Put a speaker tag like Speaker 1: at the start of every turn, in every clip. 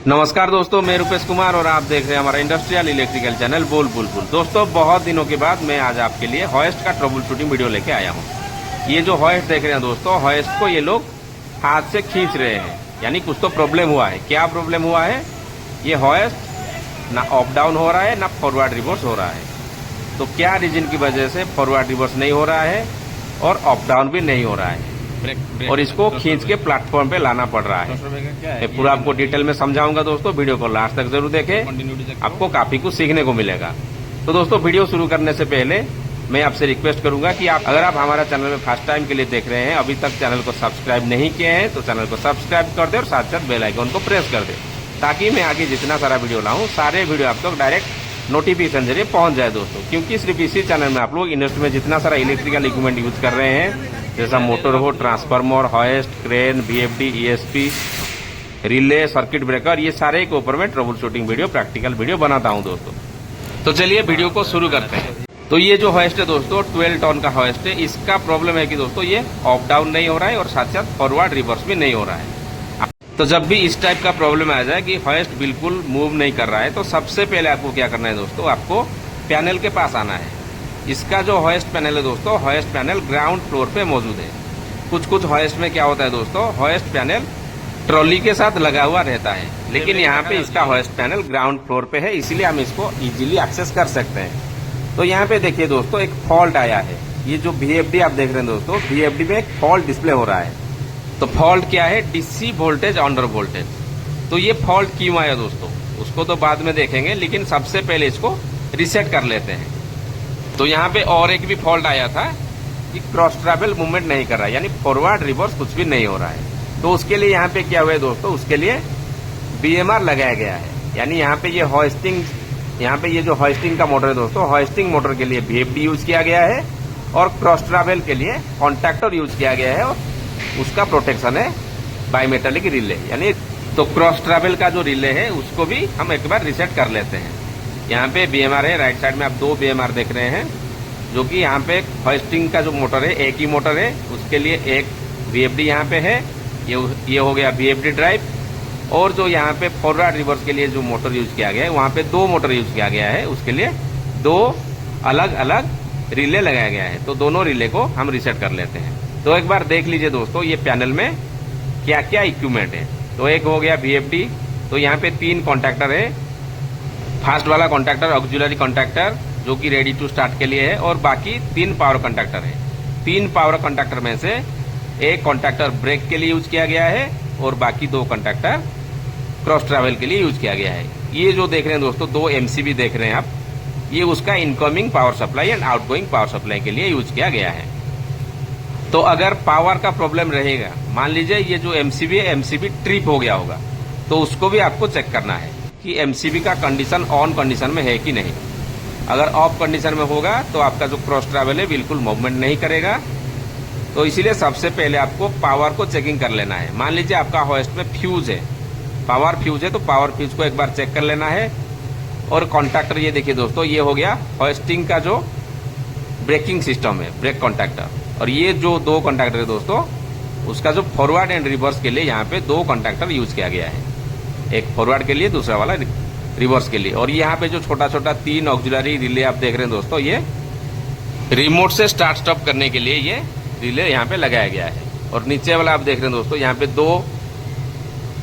Speaker 1: नमस्कार दोस्तों, मैं रुपेश कुमार और आप देख रहे हैं हमारा इंडस्ट्रियल इलेक्ट्रिकल चैनल बोल बुलबुल। दोस्तों, बहुत दिनों के बाद मैं आज आपके लिए हॉइस्ट का ट्रबल शूटिंग वीडियो लेके आया हूँ। ये जो हॉइस्ट देख रहे हैं दोस्तों, हॉइस्ट को ये लोग हाथ से खींच रहे हैं, यानी कुछ तो प्रॉब्लम हुआ है। क्या प्रॉब्लम हुआ है? ये हॉइस्ट ना अप डाउन हो रहा है ना फॉरवर्ड रिवर्स हो रहा है। तो क्या रीजन की वजह से फॉरवर्ड रिवर्स नहीं हो रहा है और अप डाउन भी नहीं हो रहा है और इसको खींच के प्लेटफॉर्म पे लाना पड़ रहा है। मैं पूरा आपको डिटेल में समझाऊंगा दोस्तों, वीडियो को लास्ट तक जरूर देखें, आपको काफी कुछ सीखने को मिलेगा। तो दोस्तों, वीडियो शुरू करने से पहले मैं आपसे रिक्वेस्ट करूंगा कि अगर आप हमारा चैनल में फर्स्ट टाइम के लिए देख रहे हैं, अभी तक चैनल को सब्सक्राइब नहीं किए हैं तो चैनल को सब्सक्राइब कर दे और साथ साथ बेल आइकन को प्रेस कर दे, ताकि मैं आगे जितना सारा वीडियो लाऊं सारे वीडियो आप तक डायरेक्ट नोटिफिकेशन जरिए पहुंच जाए दोस्तों। क्योंकि सिर्फ इसी चैनल में आप लोग इंडस्ट्री में जितना सारा इलेक्ट्रिकल इक्विपमेंट यूज कर रहे हैं, जैसा मोटर हो, transformer, hoist, crane, VFD, ESP, relay, circuit breaker, ये सारे के ऊपर मैं trouble shooting video, practical video बनाता हूं दोस्तों। तो चलिए वीडियो को शुरू करते हैं। तो ये जो हॉइस्ट है दोस्तों, 12 टन का हॉइस्ट है। इसका प्रॉब्लम है कि दोस्तों ये अप डाउन नहीं हो रहा है और साथ साथ फॉरवर्ड रिवर्स भी नहीं हो रहा है। तो जब भी इस टाइप का प्रॉब्लम आ जाए कि हॉइस्ट बिल्कुल मूव नहीं कर रहा है, तो सबसे पहले आपको क्या करना है दोस्तों, आपको पैनल के पास आना है। इसका जो हॉइस्ट पैनल है दोस्तों, हॉइस्ट पैनल ग्राउंड फ्लोर पे मौजूद है। कुछ हॉइस्ट में क्या होता है दोस्तों, हॉइस्ट पैनल ट्रॉली के साथ लगा हुआ रहता है, लेकिन यहाँ पे इसका हॉइस्ट पैनल ग्राउंड फ्लोर पे है, इसलिए हम इसको इजीली एक्सेस कर सकते हैं। तो यहाँ पे देखिए दोस्तों, एक फॉल्ट आया है। ये जो VFD आप देख रहे हैं दोस्तों, VFD में एक फॉल्ट डिस्प्ले हो रहा है। तो फॉल्ट क्या है? DC voltage under voltage. तो ये फॉल्ट क्यों आया दोस्तों, उसको तो बाद में देखेंगे, लेकिन सबसे पहले इसको रिसेट कर लेते हैं। तो यहाँ पे और एक भी फॉल्ट आया था कि क्रॉस ट्रैवल मूवमेंट नहीं कर रहा है, यानी फॉरवर्ड रिवर्स कुछ भी नहीं हो रहा है। तो उसके लिए यहाँ पे क्या हुआ है दोस्तों, उसके लिए BMR लगाया गया है। यानी यहाँ पे ये हॉइस्टिंग, यहाँ पे ये जो हॉइस्टिंग का मोटर है दोस्तों, हॉइस्टिंग मोटर के लिए VFD यूज किया गया है और क्रॉस ट्रैवल के लिए कॉन्टैक्टर यूज किया गया है और उसका प्रोटेक्शन है बाइमेटालिक रिले। यानी तो क्रॉस ट्रैवल का जो रिले है उसको भी हम एक बार रिसेट कर लेते हैं। यहाँ पे BMR है, राइट साइड में आप 2 BMR देख रहे हैं, जो कि यहाँ पे हॉइस्टिंग का जो मोटर है एक ही मोटर है, उसके लिए एक VFD यहाँ पे है। ये हो गया VFD ड्राइव। और जो यहाँ पे फॉरवर्ड रिवर्स के लिए जो मोटर यूज किया गया है, वहाँ पे 2 मोटर यूज किया गया है, उसके लिए 2 अलग अलग रिले लगाया गया है। तो दोनों रिले को हम रिसेट कर लेते हैं। तो एक बार देख लीजिए दोस्तों, ये पैनल में क्या क्या इक्विपमेंट है। तो एक हो गया VFD। तो यहाँ पे 3 कॉन्टैक्टर है। फर्स्ट वाला कॉन्टैक्टर ऑक्सिलरी कॉन्टैक्टर, जो कि रेडी टू स्टार्ट के लिए है, और बाकी 3 पावर कॉन्टैक्टर है। 3 पावर कॉन्टैक्टर में से एक कॉन्टैक्टर ब्रेक के लिए यूज किया गया है और बाकी 2 कॉन्टैक्टर क्रॉस ट्रैवल के लिए यूज किया गया है। ये जो देख रहे हैं दोस्तों, 2 MCB देख रहे हैं आप, ये उसका incoming power supply and outgoing power supply के लिए यूज किया गया है। तो अगर पावर का प्रॉब्लम रहेगा, मान लीजिए ये जो MCB है, MCB ट्रिप हो गया होगा, तो उसको भी आपको चेक करना है कि MCB का कंडीशन ऑन कंडीशन में है कि नहीं। अगर ऑफ कंडीशन में होगा तो आपका जो क्रॉस ट्रैवल है बिल्कुल मूवमेंट नहीं करेगा। तो इसीलिए सबसे पहले आपको पावर को चेकिंग कर लेना है। मान लीजिए आपका हॉइस्ट में फ्यूज है, पावर फ्यूज है, तो पावर फ्यूज को एक बार चेक कर लेना है। और कॉन्टैक्टर ये देखिए दोस्तों, ये हो गया हॉइस्टिंग का जो ब्रेकिंग सिस्टम है, ब्रेक कॉन्टैक्टर। और ये जो 2 कॉन्टैक्टर है दोस्तों, उसका जो फॉरवर्ड एंड रिवर्स के लिए यहाँ पे 2 कॉन्टैक्टर यूज किया गया है, एक फॉरवर्ड के लिए, दूसरा वाला रिवर्स के लिए। और यहाँ पे जो छोटा छोटा 3 ऑक्सिलरी रिले आप देख रहे हैं दोस्तों, ये रिमोट से स्टार्ट स्टॉप करने के लिए ये रिले यहाँ पे लगाया गया है। और नीचे वाला आप देख रहे हैं दोस्तों, यहाँ पे 2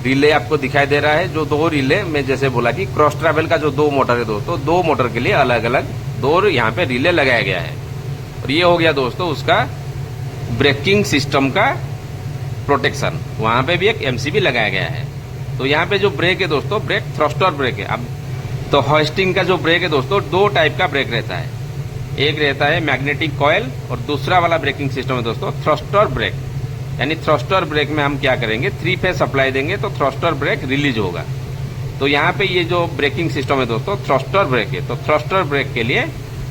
Speaker 1: रिले आपको दिखाई दे रहा है। जो 2 रिले में जैसे बोला कि क्रॉस ट्रैवल का जो 2 मोटर है दोस्तों, 2 मोटर के लिए अलग अलग 2 यहाँ पे रिले लगाया गया है। और ये हो गया दोस्तों उसका ब्रेकिंग सिस्टम का प्रोटेक्शन, वहां पे भी एक MCB लगाया गया है। तो यहाँ पे जो ब्रेक है दोस्तों, ब्रेक थ्रस्टर ब्रेक है। अब तो हॉइस्टिंग का जो ब्रेक है दोस्तों, 2 टाइप का ब्रेक रहता है। एक रहता है मैग्नेटिक कॉइल और दूसरा वाला ब्रेकिंग सिस्टम है दोस्तों थ्रस्टर ब्रेक। यानी थ्रस्टर ब्रेक में हम क्या करेंगे, 3 फेज सप्लाई देंगे तो थ्रस्टर ब्रेक रिलीज होगा। तो यहाँ पे ये जो ब्रेकिंग सिस्टम है दोस्तों थ्रस्टर ब्रेक है, तो थ्रस्टर ब्रेक के लिए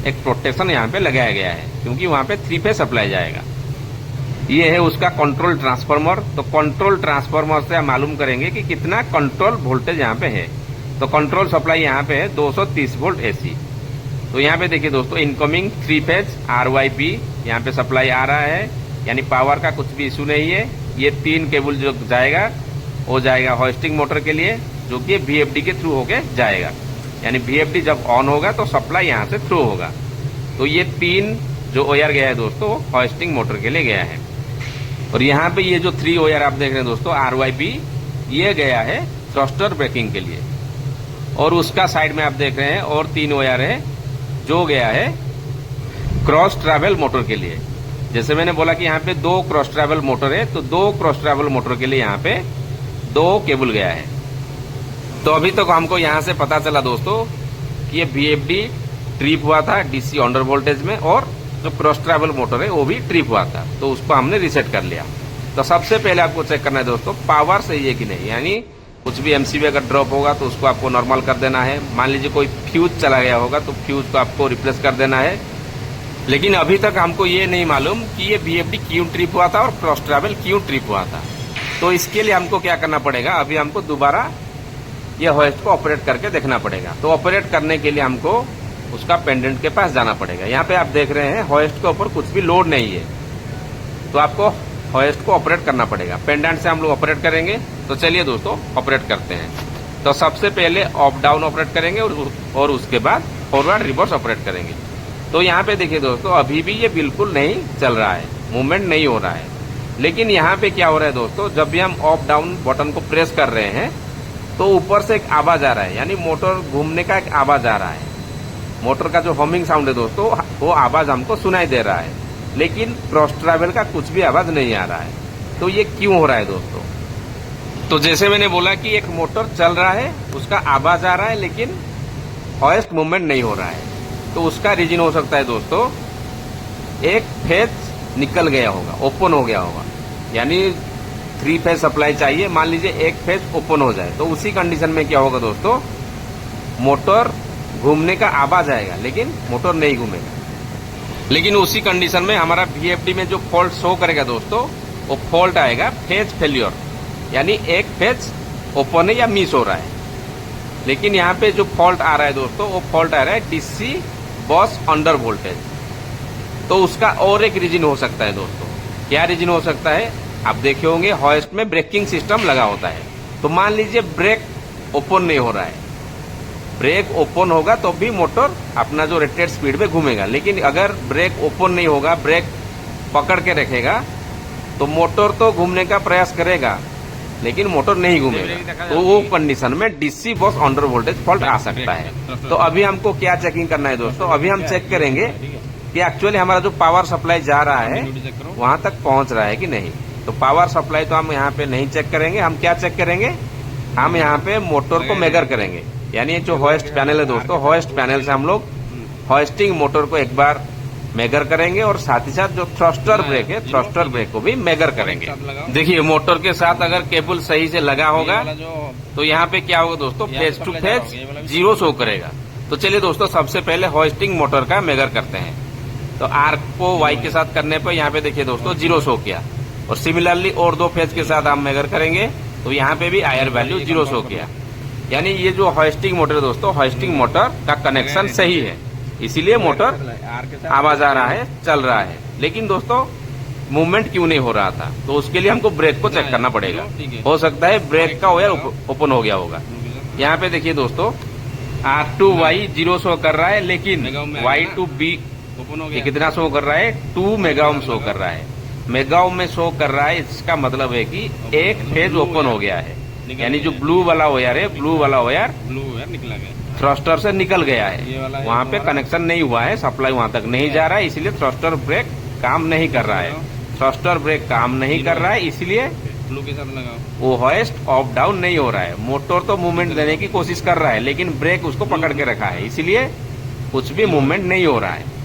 Speaker 1: एक प्रोटेक्शन यहाँ पे लगाया गया है, क्योंकि वहां पे 3 फेज सप्लाई जाएगा। ये है उसका कंट्रोल ट्रांसफार्मर। तो कंट्रोल ट्रांसफार्मर से हम मालूम करेंगे कि कितना कंट्रोल वोल्टेज यहाँ पे है। तो कंट्रोल सप्लाई यहाँ पे है 230 वोल्ट AC। तो यहाँ पे देखिए दोस्तों, इनकमिंग 3 फेज RYP यहाँ पे सप्लाई आ रहा है, यानी पावर का कुछ भी इशू नहीं है। ये 3 केबल जो जाएगा वो जाएगा हॉइस्टिंग मोटर के लिए, जो कि VFD के थ्रू होके जाएगा। यानी VFD जब ऑन होगा तो सप्लाई यहाँ से थ्रू होगा। तो ये 3 जो वायर गया है दोस्तों हॉइस्टिंग मोटर के लिए गया है। और यहाँ पे ये जो 3 वायर आप देख रहे हैं दोस्तों RYB, ये गया है थ्रस्टर ब्रेकिंग के लिए। और उसका साइड में आप देख रहे हैं और 3 वायर है जो गया है क्रॉस ट्रैवल मोटर के लिए। जैसे मैंने बोला कि यहाँ पे 2 क्रॉस ट्रैवल मोटर है, तो 2 क्रॉस ट्रैवल मोटर के लिए यहाँ पे 2 केबल गया है। तो अभी तक हमको यहाँ से पता चला दोस्तों कि ये VFD ट्रिप हुआ था DC अंडर वोल्टेज में, और जो क्रॉस ट्रैवल मोटर है वो भी ट्रिप हुआ था, तो उसको हमने रिसेट कर लिया। तो सबसे पहले आपको चेक करना है दोस्तों पावर सही है कि नहीं, यानी कुछ भी MCB अगर ड्रॉप होगा तो उसको आपको नॉर्मल कर देना है। मान लीजिए कोई फ्यूज चला गया होगा तो फ्यूज को आपको रिप्लेस कर देना है। लेकिन अभी तक हमको ये नहीं मालूम कि ये VFD क्यों ट्रिप हुआ था और क्रॉस ट्रैवल क्यों ट्रिप हुआ था। तो इसके लिए हमको क्या करना पड़ेगा, अभी हमको दोबारा ये हॉइस्ट को ऑपरेट करके देखना पड़ेगा। तो ऑपरेट करने के लिए हमको उसका पेंडेंट के पास जाना पड़ेगा। यहाँ पे आप देख रहे हैं हॉइस्ट के ऊपर कुछ भी लोड नहीं है, तो आपको हॉइस्ट को ऑपरेट करना पड़ेगा। पेंडेंट से हम लोग ऑपरेट करेंगे। तो चलिए दोस्तों ऑपरेट करते हैं। तो सबसे पहले अप डाउन ऑपरेट करेंगे और उसके बाद फॉरवर्ड रिवर्स ऑपरेट करेंगे। तो यहाँ पे देखिए दोस्तों अभी भी ये बिल्कुल नहीं चल रहा है, मूवमेंट नहीं हो रहा है। लेकिन यहाँ पे क्या हो रहा है दोस्तों, जब भी हम अप डाउन बटन को प्रेस कर रहे हैं तो ऊपर से एक आवाज आ रहा है, यानी मोटर घूमने का एक आवाज आ रहा है। मोटर का जो हमिंग साउंड है दोस्तों वो आवाज हमको सुनाई दे रहा है, लेकिन क्रॉस ट्रैवल का कुछ भी आवाज नहीं आ रहा है। तो ये क्यों हो रहा है दोस्तों? तो जैसे मैंने बोला कि एक मोटर चल रहा है, उसका आवाज आ रहा है, लेकिन हॉइस्ट मूवमेंट नहीं हो रहा है। तो उसका रीजन हो सकता है दोस्तों एक फेज निकल गया होगा, ओपन हो गया होगा। यानी 3 फेज सप्लाई चाहिए, मान लीजिए एक फेज ओपन हो जाए तो उसी कंडीशन में क्या होगा दोस्तों, मोटर घूमने का आवाज आएगा लेकिन मोटर नहीं घूमेगा। लेकिन उसी कंडीशन में हमारा VFD में जो फॉल्ट शो करेगा दोस्तों, वो फॉल्ट आएगा फेज फेल्योर, यानी एक फेज ओपन है या मिस हो रहा है। लेकिन यहाँ पे जो फॉल्ट आ रहा है दोस्तों, वो फॉल्ट आ रहा है DC बस अंडर वोल्टेज। तो उसका और एक रीजन हो सकता है दोस्तों। क्या रीजन हो सकता है, आप देखे होंगे हॉइस्ट में ब्रेकिंग सिस्टम लगा होता है। तो मान लीजिए ब्रेक ओपन नहीं हो रहा है, ब्रेक ओपन होगा तो भी मोटर अपना जो रेटेड स्पीड में घूमेगा। लेकिन अगर ब्रेक ओपन नहीं होगा, ब्रेक पकड़ के रखेगा, तो मोटर तो घूमने का प्रयास करेगा लेकिन मोटर नहीं घूमेगा। तो वो कंडीशन में DC बस अंडर वोल्टेज फॉल्ट आ सकता है। तो अभी हमको क्या चेकिंग करना है दोस्तों, अभी हम चेक करेंगे कि एक्चुअली हमारा जो पावर सप्लाई जा रहा है वहां तक पहुंच रहा है कि नहीं। तो पावर सप्लाई तो हम यहाँ पे नहीं चेक करेंगे, हम क्या चेक करेंगे, हम यहाँ पे मोटर को मेजर करेंगे। यानी जो हॉइस्ट पैनल है दोस्तों, हॉइस्ट पैनल से हम लोग हॉइस्टिंग मोटर को एक बार मेजर करेंगे और साथ ही साथ जो थ्रस्टर ब्रेक है, थ्रस्टर ब्रेक को भी मेजर करेंगे। देखिए मोटर के साथ अगर केबल सही से लगा होगा तो यहाँ पे क्या होगा दोस्तों, फेज टू फेज 0 शो करेगा। तो चलिए दोस्तों सबसे पहले हॉइस्टिंग मोटर का मेजर करते हैं। तो आर्क को Y के साथ करने पर यहाँ पे देखिए दोस्तों 0 शो किया, और सिमिलरली और 2 फेज के साथ हम मेजर करेंगे तो यहाँ पे भी IR वैल्यू 0 शो किया। यानी ये जो हॉइस्टिंग मोटर है दोस्तों, हॉइस्टिंग मोटर का कनेक्शन सही है, इसीलिए मोटर आवाज आ रहा है, चल रहा है। लेकिन दोस्तों मूवमेंट क्यों नहीं हो रहा था, तो उसके लिए हमको ब्रेक को चेक करना पड़ेगा। हो सकता है ब्रेक का वायर ओपन हो गया होगा। यहाँ पे देखिए दोस्तों R2Y 0 शो कर रहा है, लेकिन Y2B ये कितना शो कर रहा है, 2 मेगा ओम शो कर रहा है। मेगा ओम में शो कर रहा है, इसका मतलब है कि एक फेज ओपन हो गया है। यानी जो ब्लू वाला वायर है, ब्लू वाला वायर
Speaker 2: निकला गया,
Speaker 1: थ्रस्टर से निकल गया है, वहाँ पे कनेक्शन नहीं हुआ है, सप्लाई वहाँ तक नहीं जा रहा है, इसलिए थ्रस्टर ब्रेक काम नहीं कर रहा है। थ्रस्टर ब्रेक काम नहीं कर रहा है, इसलिए
Speaker 2: ब्लू के साथ लगाओ,
Speaker 1: वो हॉइस्ट ऑफ डाउन नहीं हो रहा है। मोटर तो मूवमेंट देने की कोशिश कर रहा है, लेकिन ब्रेक उसको पकड़ के रखा है, इसलिए कुछ भी मूवमेंट नहीं हो रहा है।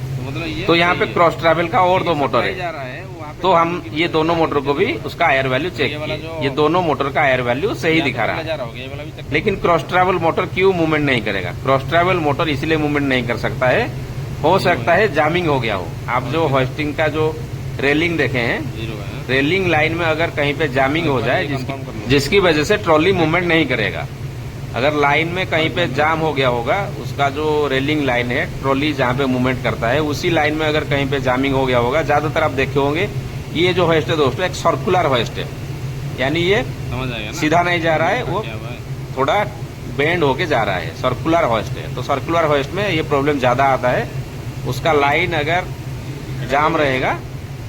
Speaker 1: तो यहाँ पे क्रॉस ट्रैवल का और 2 मोटर है, तो हम ये दोनों मोटर को भी उसका आयर वैल्यू चेक किए। ये दोनों मोटर का आयर वैल्यू सही दिखा रहा है। लेकिन क्रॉस ट्रैवल मोटर क्यों मूवमेंट नहीं करेगा? क्रॉस ट्रैवल मोटर इसलिए मूवमेंट नहीं कर सकता है, हो सकता है जामिंग हो गया हो। आप जो हॉइस्टिंग का जो रेलिंग देखे हैं, रेलिंग लाइन में अगर कहीं पे जामिंग हो जाए जिसकी वजह से ट्रॉली मूवमेंट नहीं करेगा। अगर लाइन में कहीं पे जाम हो गया होगा, उसका जो रेलिंग लाइन है, ट्रॉली जहाँ पे मूवमेंट करता है, उसी लाइन में अगर कहीं पे जामिंग हो गया होगा, ज्यादातर आप देखे होंगे ये जो हॉइस्ट है दोस्तों एक सर्कुलर हॉइस्ट है, यानी ये सीधा नहीं जा रहा है, वो थोड़ा बेंड होके जा रहा है, सर्कुलर हॉइस्ट है। तो सर्कुलर हॉइस्ट में ये प्रॉब्लम ज़्यादा आता है। उसका लाइन अगर जाम रहेगा,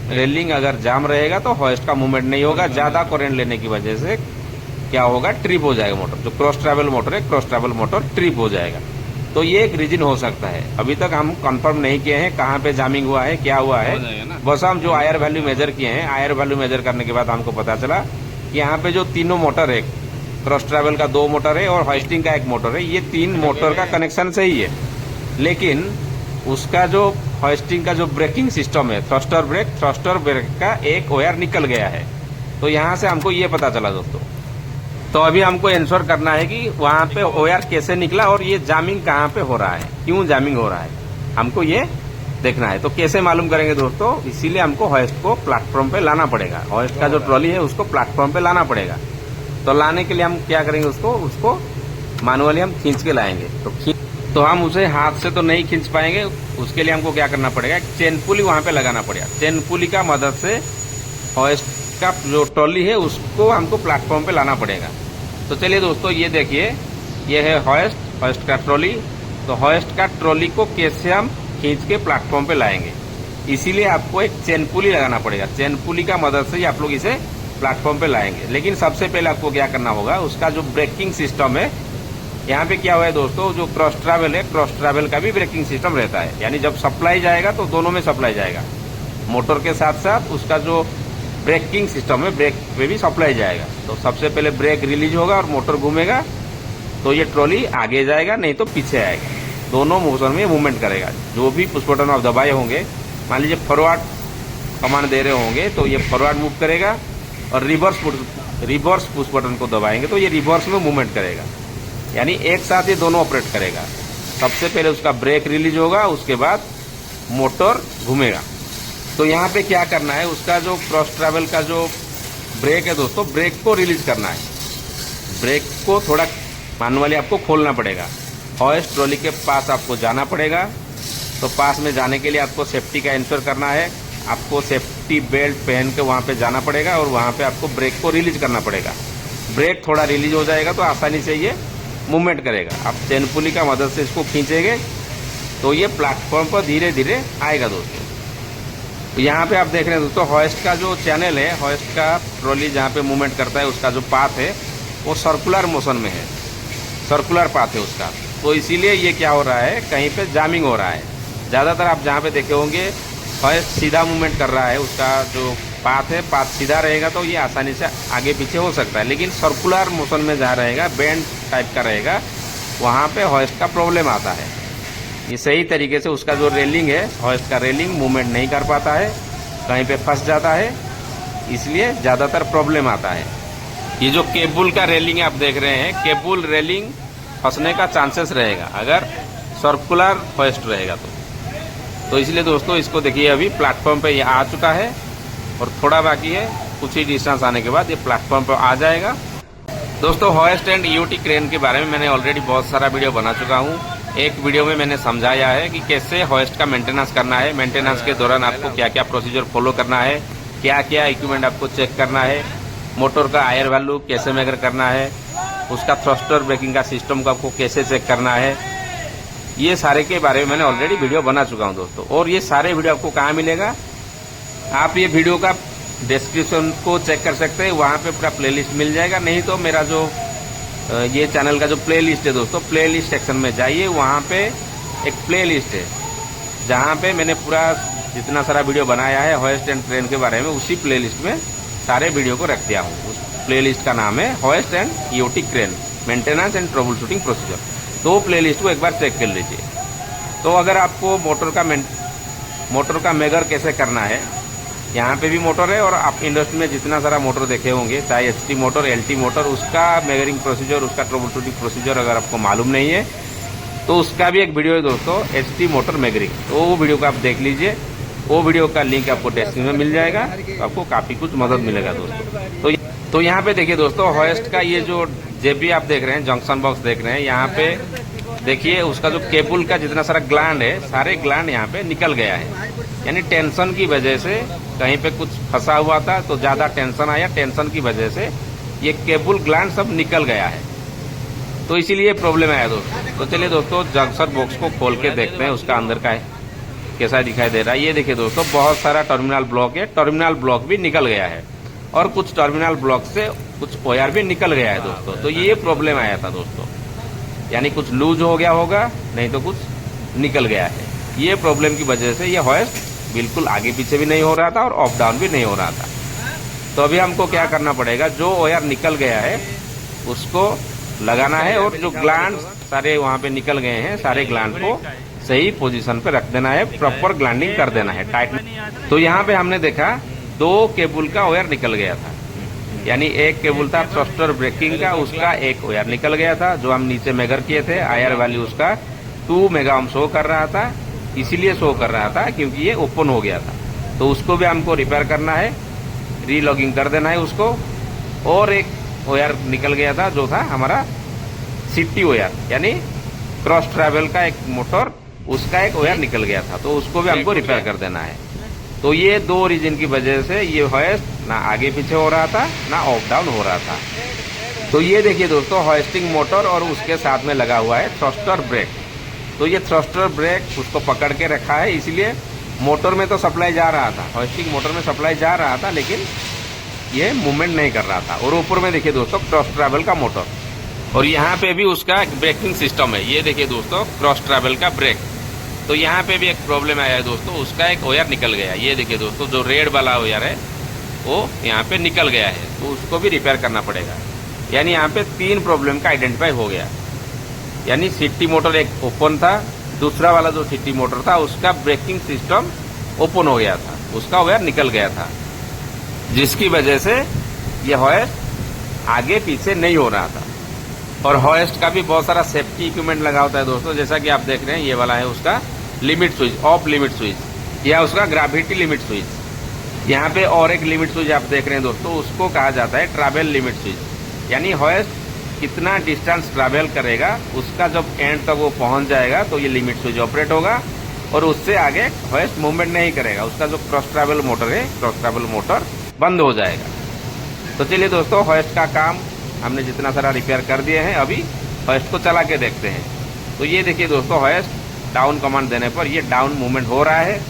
Speaker 1: रेलिंग अगर जाम रहेगा तो हॉइस्ट का मूवमेंट नहीं होगा। ज़्यादा करंट लेने की वजह से क्या होगा, ट्रिप हो जाएगा मोटर। जो क्रॉस ट्रैवल मोटर है, क्रॉस ट्रैवल मोटर ट्रिप हो जाएगा। तो ये एक रीजन हो सकता है। अभी तक हम कंफर्म नहीं किए हैं कहाँ पे जामिंग हुआ है, क्या हुआ है। बस हम जो आयर वैल्यू मेजर किए हैं, आयर वैल्यू मेजर करने के बाद हमको पता चला कि यहाँ पे जो तीनों मोटर है, क्रॉस ट्रैवल का 2 मोटर है और हॉइस्टिंग का 1 मोटर है, ये 3 मोटर का कनेक्शन सही है। लेकिन उसका जो हॉइस्टिंग का जो ब्रेकिंग सिस्टम है, थ्रस्टर ब्रेक का एक वायर निकल गया है। तो यहाँ से हमको ये पता चला दोस्तों। तो अभी हमको इंश्योर करना है कि वहाँ पे वायर कैसे निकला और ये जामिंग कहाँ पे हो रहा है, क्यों जामिंग हो रहा है, हमको ये देखना है। तो कैसे मालूम करेंगे दोस्तों, इसीलिए हमको हॉइस्ट को प्लेटफॉर्म पे लाना पड़ेगा। हॉइस्ट का जो ट्रॉली है उसको प्लेटफॉर्म पे लाना पड़ेगा। तो लाने के लिए हम क्या करेंगे, उसको मैनुअली हम खींच के लाएंगे। तो हम उसे हाथ से तो नहीं खींच पाएंगे। उसके लिए हमको क्या करना पड़ेगा, चेन पुली वहाँ पे लगाना पड़ेगा। चेन पुली का मदद से हॉइस्ट का जो ट्रॉली है उसको हमको प्लेटफॉर्म पे लाना पड़ेगा। तो चलिए दोस्तों, ये देखिए, ये है हॉइस्ट का ट्रॉली। तो हॉइस्ट का ट्रॉली को कैसे हम खींच के प्लेटफॉर्म पे लाएंगे, इसीलिए आपको एक चेन पुली लगाना पड़ेगा। चेन पुली का मदद से ही आप लोग इसे प्लेटफॉर्म पे लाएंगे। लेकिन सबसे पहले आपको क्या करना होगा, उसका जो ब्रेकिंग सिस्टम है, यहाँ पे क्या हुआ है दोस्तों, जो क्रॉस ट्रैवल है, क्रॉस ट्रैवल का भी ब्रेकिंग सिस्टम रहता है। यानी जब सप्लाई जाएगा तो दोनों में सप्लाई जाएगा, मोटर के साथ साथ उसका जो ब्रेकिंग सिस्टम है, ब्रेक पे भी सप्लाई जाएगा। तो सबसे पहले ब्रेक रिलीज होगा और मोटर घूमेगा तो ये ट्रॉली आगे जाएगा, नहीं तो पीछे आएगा। दोनों मोशन में मूवमेंट करेगा। जो भी पुश बटन आप दबाए होंगे, मान लीजिए फॉरवर्ड कमांड दे रहे होंगे तो ये फॉरवर्ड मूव करेगा, और रिवर्स पुश बटन को दबाएंगे तो ये रिवर्स में मूवमेंट करेगा। यानी एक साथ ये दोनों ऑपरेट करेगा। सबसे पहले उसका ब्रेक रिलीज होगा, उसके बाद मोटर घूमेगा। तो यहाँ पे क्या करना है, उसका जो क्रॉस ट्रैवल का जो ब्रेक है दोस्तों, ब्रेक को रिलीज करना है। ब्रेक को थोड़ा मैनुअली आपको खोलना पड़ेगा। हॉइस्ट ट्रॉली के पास आपको जाना पड़ेगा। तो पास में जाने के लिए आपको सेफ्टी का इंश्योर करना है। आपको सेफ्टी बेल्ट पहन के वहाँ पे जाना पड़ेगा और वहाँ पे आपको ब्रेक को रिलीज करना पड़ेगा। ब्रेक थोड़ा रिलीज हो जाएगा तो आसानी से ये मूवमेंट करेगा। आप चेन पुली का मदद से इसको खींचेंगे तो ये प्लेटफॉर्म पर धीरे धीरे आएगा दोस्तों। तो यहाँ पे आप देख रहे हैं दोस्तों, हॉइस्ट का जो चैनल है, हॉइस्ट का ट्रॉली जहाँ पे मूवमेंट करता है, उसका जो पाथ है वो सर्कुलर मोशन में है, सर्कुलर पाथ है उसका। तो इसीलिए ये क्या हो रहा है, कहीं पे जामिंग हो रहा है। ज़्यादातर आप जहाँ पे देखे होंगे हॉइस्ट सीधा मूवमेंट कर रहा है, उसका जो पाथ है, पाथ सीधा रहेगा तो ये आसानी से आगे पीछे हो सकता है। लेकिन सर्कुलर मोशन में जहाँ रहेगा, बेंड टाइप का रहेगा, वहाँ पे हॉइस्ट का प्रॉब्लम आता है। ये सही तरीके से उसका जो रेलिंग है, हॉइस्ट का रेलिंग मूवमेंट नहीं कर पाता है, कहीं पे फंस जाता है, इसलिए ज़्यादातर प्रॉब्लम आता है। ये जो केबल का रेलिंग आप देख रहे हैं, केबल रेलिंग फंसने का चांसेस रहेगा अगर सर्कुलर हॉइस्ट रहेगा तो इसलिए दोस्तों इसको देखिए, अभी प्लेटफॉर्म पे ये आ चुका है और थोड़ा बाकी है। कुछ ही डिस्टेंस आने के बाद ये प्लेटफॉर्म पर आ जाएगा। दोस्तों, हॉइस्ट एंड ईओटी क्रेन के बारे में मैंने ऑलरेडी बहुत सारा वीडियो बना चुका हूँ। एक वीडियो में मैंने समझाया है कि कैसे हॉइस्ट का मेंटेनेंस करना है, मेंटेनेंस के दौरान आपको क्या क्या प्रोसीजर फॉलो करना है, क्या क्या इक्विपमेंट आपको चेक करना है, मोटर का आयर वैल्यू कैसे मेजर करना है, उसका थ्रस्टर ब्रेकिंग का सिस्टम को आपको कैसे चेक करना है। ये सारे के बारे में मैंने ऑलरेडी वीडियो बना चुका हूँ दोस्तों। और ये सारे वीडियो आपको कहाँ मिलेगा, आप ये वीडियो का डिस्क्रिप्शन को चेक कर सकते हैं, वहाँ पे पूरा प्लेलिस्ट मिल जाएगा। नहीं तो मेरा जो ये चैनल का जो प्लेलिस्ट है दोस्तों, प्लेलिस्ट सेक्शन में जाइए, वहाँ पे एक प्लेलिस्ट है जहाँ पे मैंने पूरा जितना सारा वीडियो बनाया है हॉइस्ट एंड क्रेन के बारे में, उसी प्लेलिस्ट में सारे वीडियो को रख दिया हूँ। उस प्लेलिस्ट का नाम है hoist and EOT crane maintenance and trouble shooting procedure. तो प्लेलिस्ट को एक बार चेक कर लीजिए। तो अगर आपको मोटर का मेजर कैसे करना है, यहाँ पे भी मोटर है और आप इंडस्ट्री में जितना सारा मोटर देखे होंगे, चाहे एचटी मोटर, एलटी मोटर, उसका मेजरिंग प्रोसीजर, उसका ट्रबल शूटिंग प्रोसीजर अगर आपको मालूम नहीं है तो उसका भी एक वीडियो है दोस्तों, एचटी मोटर मेजरिंग। तो वो वीडियो को आप देख लीजिए, वो वीडियो का लिंक आपको डिस्क्रिप्शन में मिल जाएगा, तो आपको काफ़ी कुछ मदद मिलेगा दोस्तों। तो यहाँ पे देखिए दोस्तों, हॉइस्ट का ये जो जेबी आप देख रहे हैं, जंक्शन बॉक्स देख रहे हैं, यहाँ पे देखिए उसका जो केबल का जितना सारा ग्लैंड है, सारे ग्लैंड यहाँ पे निकल गया है। यानी टेंशन की वजह से कहीं पे कुछ फंसा हुआ था तो ज़्यादा टेंशन आया, टेंशन की वजह से ये केबल ग्लैंड सब निकल गया है। तो इसीलिए प्रॉब्लम आया दोस्तों। तो चलिए दोस्तों जंक्शन बॉक्स को खोल के देखते हैं उसका अंदर का कैसा दिखाई दे रहा है। ये देखिए दोस्तों बहुत सारा टर्मिनल ब्लॉक है, टर्मिनल ब्लॉक भी निकल गया है और कुछ टर्मिनल ब्लॉक से कुछ OR भी निकल गया है दोस्तों। तो ये प्रॉब्लम आया था दोस्तों, यानी कुछ लूज हो गया होगा, नहीं तो कुछ निकल गया है। ये प्रॉब्लम की वजह से ये होइस्ट बिल्कुल आगे पीछे भी नहीं हो रहा था और ऑफ डाउन भी नहीं हो रहा था। तो अभी हमको क्या करना पड़ेगा, जो OR निकल गया है उसको लगाना है और जो ग्लैंड सारे वहाँ पे निकल गए हैं सारे ग्लैंड को सही पोजीशन पे रख देना है, प्रॉपर ग्लैंडिंग कर देना है टाइट। तो यहाँ पे हमने देखा 2 केबल का OR निकल गया था, यानी एक केबल था थ्रस्टर ब्रेकिंग का, उसका एक OR निकल गया था जो हम नीचे मेजर किए थे। IR वैल्यू उसका 2 मेगा ओम शो कर रहा था, इसीलिए शो कर रहा था क्योंकि ये ओपन हो गया था। तो उसको भी हमको रिपेयर करना है, रीलॉगिंग कर देना है उसको। और एक OR निकल गया था जो था हमारा सिटी OR, यानी क्रॉस ट्रैवल का एक मोटर, उसका एक OR निकल गया था, तो उसको भी हमको रिपेयर कर देना है। तो ये 2 रीजन की वजह से ये होइस्ट ना आगे पीछे हो रहा था ना ऑफ डाउन हो रहा था। तो ये देखिए दोस्तों होइस्टिंग मोटर और उसके साथ में लगा हुआ है थ्रस्टर ब्रेक। तो ये थ्रस्टर ब्रेक उसको पकड़ के रखा है, इसीलिए मोटर में तो सप्लाई जा रहा था, होइस्टिंग मोटर में सप्लाई जा रहा था, लेकिन ये मूवमेंट नहीं कर रहा था। और ऊपर में देखिए दोस्तों क्रॉस ट्रैवल का मोटर, और यहाँ पे भी उसका एक ब्रेकिंग सिस्टम है। ये देखिए दोस्तों क्रॉस ट्रैवल का ब्रेक। तो यहाँ पे भी एक प्रॉब्लम आया है दोस्तों, उसका एक OR निकल गया। ये देखिए दोस्तों जो रेड वाला OR है वो यहाँ पे निकल गया है, तो उसको भी रिपेयर करना पड़ेगा। यानी यहाँ पे 3 प्रॉब्लम का आइडेंटिफाई हो गया। यानी सिटी मोटर एक ओपन था, दूसरा वाला जो सिटी मोटर था उसका ब्रेकिंग सिस्टम ओपन हो गया था, उसका OR निकल गया था, जिसकी वजह से ये होइस्ट आगे पीछे नहीं हो रहा था। और होइस्ट का भी बहुत सारा सेफ्टी इक्विपमेंट लगा होता है दोस्तों, जैसा कि आप देख रहे हैं ये वाला है उसका limit switch, of limit switch, या उसका ग्रेविटी लिमिट स्विच। यहाँ पे और एक लिमिट स्विच आप देख रहे हैं दोस्तों, उसको कहा जाता है ट्रैवल लिमिट स्विच। यानी होइस्ट कितना डिस्टेंस ट्रैवल करेगा उसका जब एंड तक वो पहुंच जाएगा तो ये लिमिट स्विच ऑपरेट होगा और उससे आगे होइस्ट मूवमेंट नहीं करेगा। उसका जो क्रॉस ट्रैवल मोटर है, क्रॉस ट्रैवल मोटर बंद हो जाएगा। तो चलिए दोस्तों होइस्ट का काम हमने जितना सारा रिपेयर कर दिए हैं, अभी होइस्ट को चला के देखते हैं। तो ये देखिए दोस्तों होइस्ट डाउन कमांड देने पर ये डाउन मूवमेंट हो रहा है।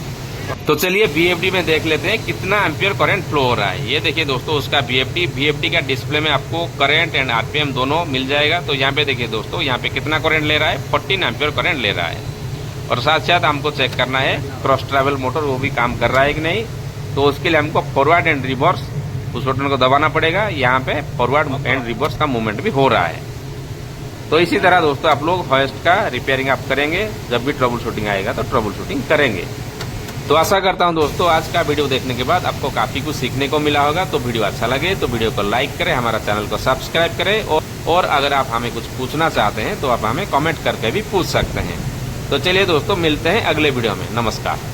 Speaker 1: तो चलिए VFD में देख लेते हैं कितना एम्पियर करंट फ्लो हो रहा है। ये देखिए दोस्तों उसका VFD का डिस्प्ले में आपको करंट एंड RPM दोनों मिल जाएगा। तो यहाँ पे देखिए दोस्तों यहाँ पे कितना करंट ले रहा है, 14 एम्पियर करंट ले रहा है। और साथ साथ हमको चेक करना है क्रॉस ट्रैवल मोटर वो भी काम कर रहा है कि नहीं। तो उसके लिए हमको फॉरवर्ड एंड रिवर्स उस बटन को दबाना पड़ेगा। यहाँ पे फॉरवर्ड एंड रिवर्स का मूवमेंट भी हो रहा है। तो इसी तरह दोस्तों आप लोग होइस्ट का रिपेयरिंग आप करेंगे, जब भी ट्रबल शूटिंग आएगा तो ट्रबल शूटिंग करेंगे। तो आशा करता हूं दोस्तों आज का वीडियो देखने के बाद आपको काफी कुछ सीखने को मिला होगा। तो वीडियो अच्छा लगे तो वीडियो को लाइक करें, हमारा चैनल को सब्सक्राइब करें और अगर आप हमें कुछ पूछना चाहते हैं तो आप हमें कमेंट करके भी पूछ सकते हैं। तो चलिए दोस्तों मिलते हैं अगले वीडियो में। नमस्कार।